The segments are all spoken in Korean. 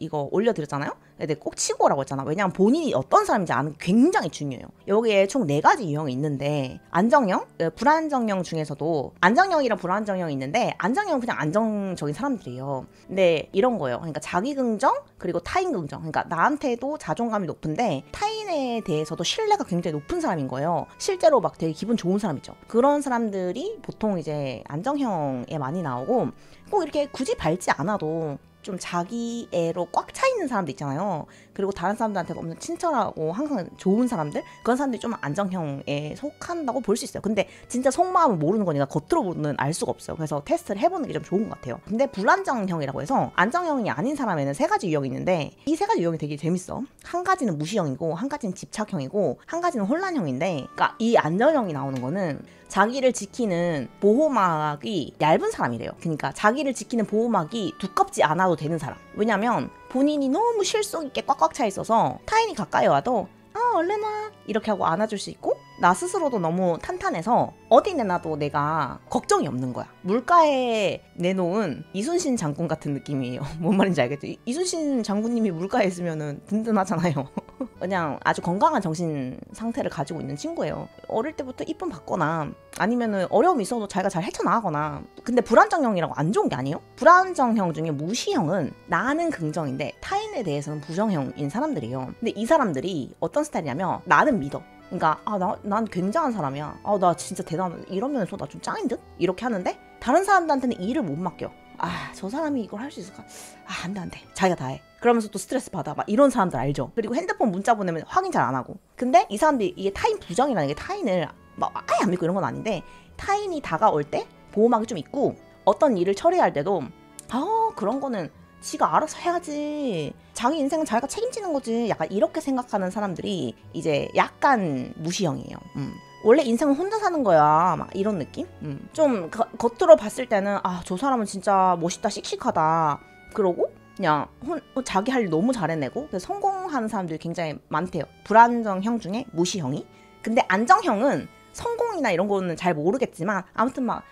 이거 올려드렸잖아요. 근데 꼭 치고 오라고 했잖아. 왜냐면 본인이 어떤 사람인지 아는 게 굉장히 중요해요. 여기에 총 4가지 유형이 있는데 안정형, 불안정형 중에서도 안정형이랑 불안정형이 있는데 안정형은 그냥 안정적인 사람들이에요. 근데 이런 거예요. 그러니까 자기 긍정 그리고 타인 긍정. 그러니까 나한테도 자존감이 높은데 타인에 대해서도 신뢰가 굉장히 높은 사람인 거예요. 실제로 막 되게 기분 좋은 사람이죠. 그런 사람들이 보통 이제 안정형에 많이 나오고 꼭 이렇게 굳이 밟지 않아도 좀 자기애로 꽉 차 있는 사람들 있잖아요. 그리고 다른 사람들한테 엄청 친절하고 항상 좋은 사람들, 그런 사람들이 좀 안정형에 속한다고 볼 수 있어요. 근데 진짜 속마음은 모르는 거니까 겉으로는 알 수가 없어요. 그래서 테스트를 해보는 게 좀 좋은 것 같아요. 근데 불안정형이라고 해서 안정형이 아닌 사람에는 3가지 유형이 있는데 이 3가지 유형이 되게 재밌어. 한 가지는 무시형이고 한 가지는 집착형이고 한 가지는 혼란형인데, 그러니까 이 안정형이 나오는 거는 자기를 지키는 보호막이 얇은 사람이래요. 그러니까 자기를 지키는 보호막이 두껍지 않아도 되는 사람. 왜냐면 본인이 너무 실속 있게 꽉꽉 차 있어서 타인이 가까이 와도 얼른 와 이렇게 하고 안아줄 수 있고, 나 스스로도 너무 탄탄해서 어디 내놔도 내가 걱정이 없는 거야. 물가에 내놓은 이순신 장군 같은 느낌이에요. 뭔 말인지 알겠죠? 이순신 장군님이 물가에 있으면은 든든하잖아요. 그냥 아주 건강한 정신 상태를 가지고 있는 친구예요. 어릴 때부터 이쁨 받거나 아니면은 어려움이 있어도 자기가 잘 헤쳐나가거나. 근데 불안정형이라고 안 좋은 게 아니에요? 불안정형 중에 무시형은 나는 긍정인데 타인에 대해서는 부정형인 사람들이에요. 근데 이 사람들이 어떤 스타일이냐면 나는 믿어. 그러니까 난 굉장한 사람이야. 나 진짜 대단하다. 이런 면에서 나 좀 짱인 듯? 이렇게 하는데 다른 사람들한테는 일을 못 맡겨. 저 사람이 이걸 할 수 있을까? 안 돼. 자기가 다 해. 그러면서 또 스트레스 받아. 막 이런 사람들 알죠? 그리고 핸드폰 문자 보내면 확인 잘 안 하고. 근데 이 사람들이 이게 타인 부정이라는 게 타인을 막 아예 안 믿고 이런 건 아닌데, 타인이 다가올 때 보호막이 좀 있고 어떤 일을 처리할 때도 그런 거는 지가 알아서 해야지. 자기 인생은 자기가 책임지는 거지. 약간 이렇게 생각하는 사람들이 이제 약간 무시형이에요. 원래 인생은 혼자 사는 거야. 막 이런 느낌? 좀 겉으로 봤을 때는 저 사람은 진짜 멋있다, 씩씩하다. 그러고 그냥 자기 할 일 너무 잘해내고 그래서 성공하는 사람들이 굉장히 많대요. 불안정형 중에 무시형이. 근데 안정형은 성공이나 이런 거는 잘 모르겠지만 아무튼 막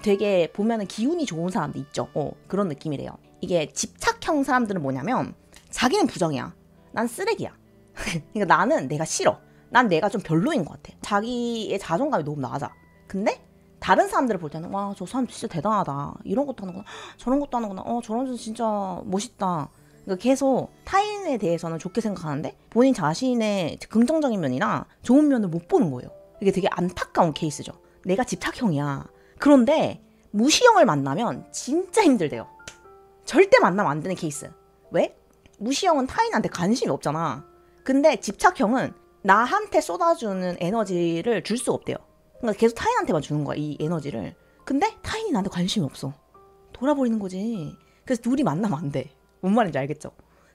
되게 보면은 기운이 좋은 사람들 있죠. 그런 느낌이래요. 이게 집착형 사람들은 뭐냐면 자기는 부정이야. 난 쓰레기야. 그러니까 나는 내가 싫어. 난 내가 좀 별로인 것 같아. 자기의 자존감이 너무 낮아. 근데 다른 사람들을 볼 때는 와, 저 사람 진짜 대단하다. 이런 것도 하는구나. 저런 것도 하는구나. 저런 분 진짜 멋있다. 그러니까 계속 타인에 대해서는 좋게 생각하는데 본인 자신의 긍정적인 면이나 좋은 면을 못 보는 거예요. 이게 되게 안타까운 케이스죠. 내가 집착형이야. 그런데 무시형을 만나면 진짜 힘들대요. 절대 만나면 안 되는 케이스. 왜? 무시형은 타인한테 관심이 없잖아. 근데 집착형은 나한테 쏟아주는 에너지를 줄 수가 없대요. 그러니까 계속 타인한테만 주는 거야, 이 에너지를. 근데 타인이 나한테 관심이 없어. 돌아버리는 거지. 그래서 둘이 만나면 안 돼. 뭔 말인지 알겠죠?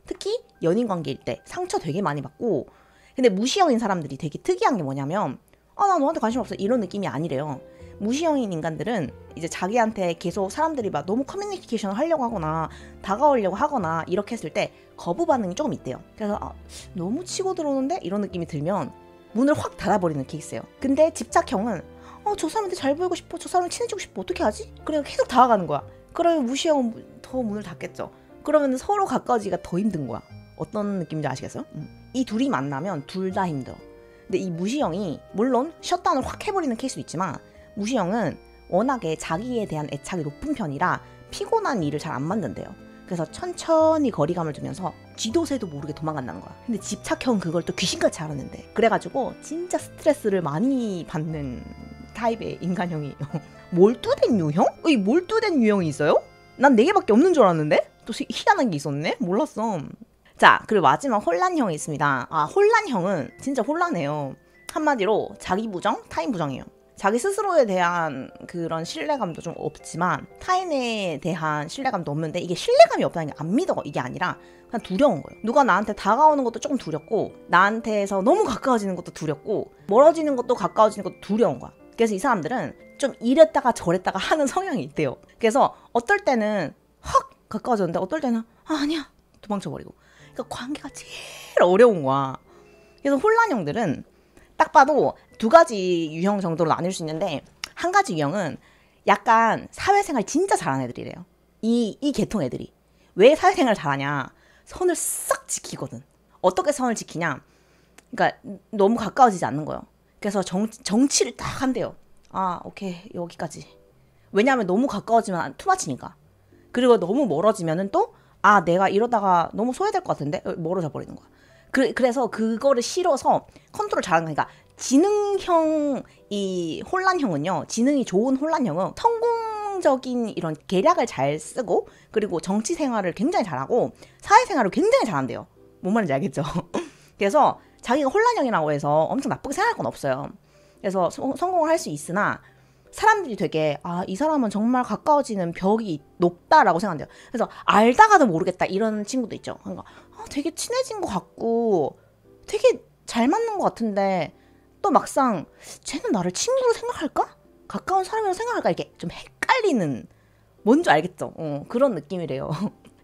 특히 연인 관계일 때 상처 되게 많이 받고. 근데 무시형인 사람들이 되게 특이한 게 뭐냐면 나 너한테 관심 없어 이런 느낌이 아니래요. 무시형인 인간들은 이제 자기한테 계속 사람들이 막 너무 커뮤니케이션을 하려고 하거나 다가오려고 하거나 이렇게 했을 때 거부 반응이 조금 있대요. 그래서 너무 치고 들어오는데 이런 느낌이 들면 문을 확 닫아버리는 케이스예요. 근데 집착형은 저 사람한테 잘 보이고 싶어, 저 사람을 친해지고 싶어, 어떻게 하지? 그래서 계속 다가가는 거야. 그러면 무시형은 더 문을 닫겠죠. 그러면 서로 가까워지기가 더 힘든 거야. 어떤 느낌인지 아시겠어요? 이 둘이 만나면 둘 다 힘들어. 근데 이 무시형이 물론 셧다운을 확 해버리는 케이스도 있지만 무시형은 워낙에 자기에 대한 애착이 높은 편이라 피곤한 일을 잘 안 만든대요. 그래서 천천히 거리감을 두면서 쥐도 새도 모르게 도망간다는 거야. 근데 집착형은 그걸 또 귀신같이 알았는데, 그래가지고 진짜 스트레스를 많이 받는 타입의 인간형이에요. 몰두된 유형? 이 몰두된 유형이 있어요? 난 4개밖에 없는 줄 알았는데? 또 희한한 게 있었네? 몰랐어. 자, 그리고 마지막 혼란형이 있습니다. 혼란형은 진짜 혼란해요. 한마디로 자기 부정, 타인 부정이에요. 자기 스스로에 대한 그런 신뢰감도 좀 없지만 타인에 대한 신뢰감도 없는데, 이게 신뢰감이 없다는 게 안 믿어 이게 아니라 그냥 두려운 거예요. 누가 나한테 다가오는 것도 조금 두렵고 나한테서 너무 가까워지는 것도 두렵고 멀어지는 것도 가까워지는 것도 두려운 거야. 그래서 이 사람들은 좀 이랬다가 저랬다가 하는 성향이 있대요. 그래서 어떨 때는 확 가까워졌는데 어떨 때는 아니야 도망쳐버리고. 그러니까 관계가 제일 어려운 거야. 그래서 혼란형들은 딱 봐도 2가지 유형 정도로 나뉠 수 있는데, 한 가지 유형은 약간 사회생활 진짜 잘하는 애들이래요. 이 계통 애들이. 왜 사회생활 잘하냐? 선을 싹 지키거든. 어떻게 선을 지키냐? 그러니까 너무 가까워지지 않는 거예요. 그래서 정치를 딱 한대요. 아, 오케이, 여기까지. 왜냐하면 너무 가까워지면 투마치니까. 그리고 너무 멀어지면은 또, 아, 내가 이러다가 너무 소외될 것 같은데? 멀어져 버리는 거야. 그래서 그거를 싫어서 컨트롤 잘하는 거니까. 지능형, 이 혼란형은요, 지능이 좋은 혼란형은 성공적인 이런 계략을 잘 쓰고, 그리고 정치 생활을 굉장히 잘하고, 사회생활을 굉장히 잘한대요. 뭔 말인지 알겠죠? 그래서 자기가 혼란형이라고 해서 엄청 나쁘게 생각할 건 없어요. 그래서 성공을 할 수 있으나, 사람들이 되게 이 사람은 정말 가까워지는 벽이 높다라고 생각한대요. 그래서 알다가도 모르겠다 이런 친구도 있죠. 그러니까 되게 친해진 것 같고 되게 잘 맞는 것 같은데 또 막상 쟤는 나를 친구로 생각할까? 가까운 사람이라고 생각할까? 이렇게 좀 헷갈리는, 뭔지 알겠죠? 그런 느낌이래요.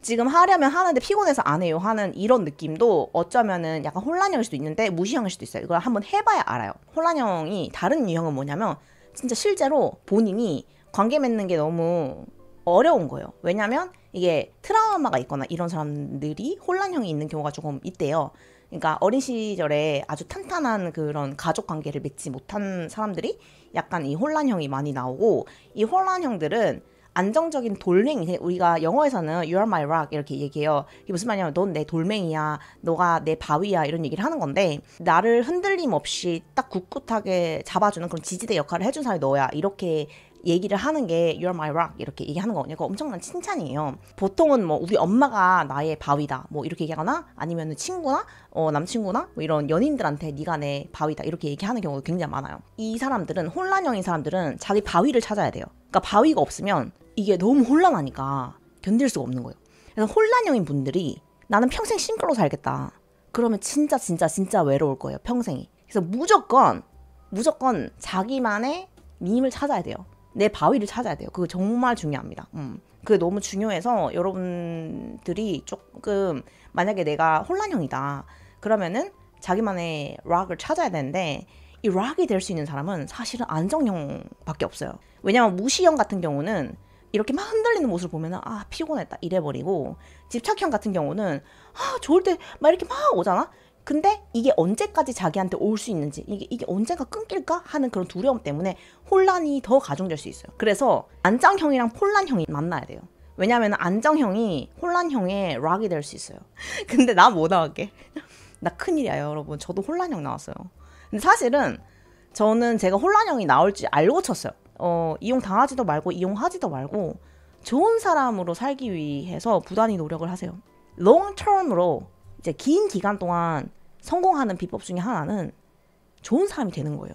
지금 하려면 하는데 피곤해서 안 해요 하는 이런 느낌도 어쩌면은 약간 혼란형일 수도 있는데 무시형일 수도 있어요. 이걸 한번 해봐야 알아요. 혼란형이 다른 유형은 뭐냐면 진짜 실제로 본인이 관계 맺는 게 너무 어려운 거예요. 왜냐면 이게 트라우마가 있거나 이런 사람들이 혼란형이 있는 경우가 조금 있대요. 그러니까 어린 시절에 아주 탄탄한 그런 가족 관계를 맺지 못한 사람들이 약간 이 혼란형이 많이 나오고, 이 혼란형들은 안정적인 돌멩이, 우리가 영어에서는 You are my rock 이렇게 얘기해요. 이게 무슨 말이냐면 넌 내 돌멩이야, 너가 내 바위야 이런 얘기를 하는 건데, 나를 흔들림 없이 딱 굳굳하게 잡아주는 그런 지지대 역할을 해준 사람이 너야 이렇게 얘기를 하는 게 You are my rock 이렇게 얘기하는 거거든요. 그거 엄청난 칭찬이에요. 보통은 뭐 우리 엄마가 나의 바위다 뭐 이렇게 얘기하거나, 아니면 친구나 남친구나 뭐 이런 연인들한테 네가 내 바위다 이렇게 얘기하는 경우가 굉장히 많아요. 이 사람들은, 혼란형인 사람들은 자기 바위를 찾아야 돼요. 그러니까 바위가 없으면 이게 너무 혼란하니까 견딜 수가 없는 거예요. 그래서 혼란형인 분들이 나는 평생 싱글로 살겠다. 그러면 진짜 외로울 거예요. 평생이. 그래서 무조건 자기만의 님을 찾아야 돼요. 내 바위를 찾아야 돼요. 그거 정말 중요합니다. 그게 너무 중요해서 여러분들이 조금, 만약에 내가 혼란형이다 그러면은 자기만의 락을 찾아야 되는데, 이 락이 될 수 있는 사람은 사실은 안정형밖에 없어요. 왜냐면 무시형 같은 경우는 이렇게 막 흔들리는 모습을 보면은 피곤했다 이래버리고, 집착형 같은 경우는 좋을 때 막 이렇게 막 오잖아. 근데 이게 언제까지 자기한테 올 수 있는지, 이게 언젠가 끊길까 하는 그런 두려움 때문에 혼란이 더 가중될 수 있어요. 그래서 안정형이랑 혼란형이 만나야 돼요. 왜냐하면 안정형이 혼란형의 락이 될 수 있어요. 근데 나 뭐 나올게? 나 큰일이야 여러분. 저도 혼란형 나왔어요. 근데 사실은 저는 제가 혼란형이 나올지 알고 쳤어요. 이용당하지도 말고 이용하지도 말고 좋은 사람으로 살기 위해서 부단히 노력을 하세요. 롱텀으로 이제 긴 기간 동안 성공하는 비법 중에 하나는 좋은 사람이 되는 거예요.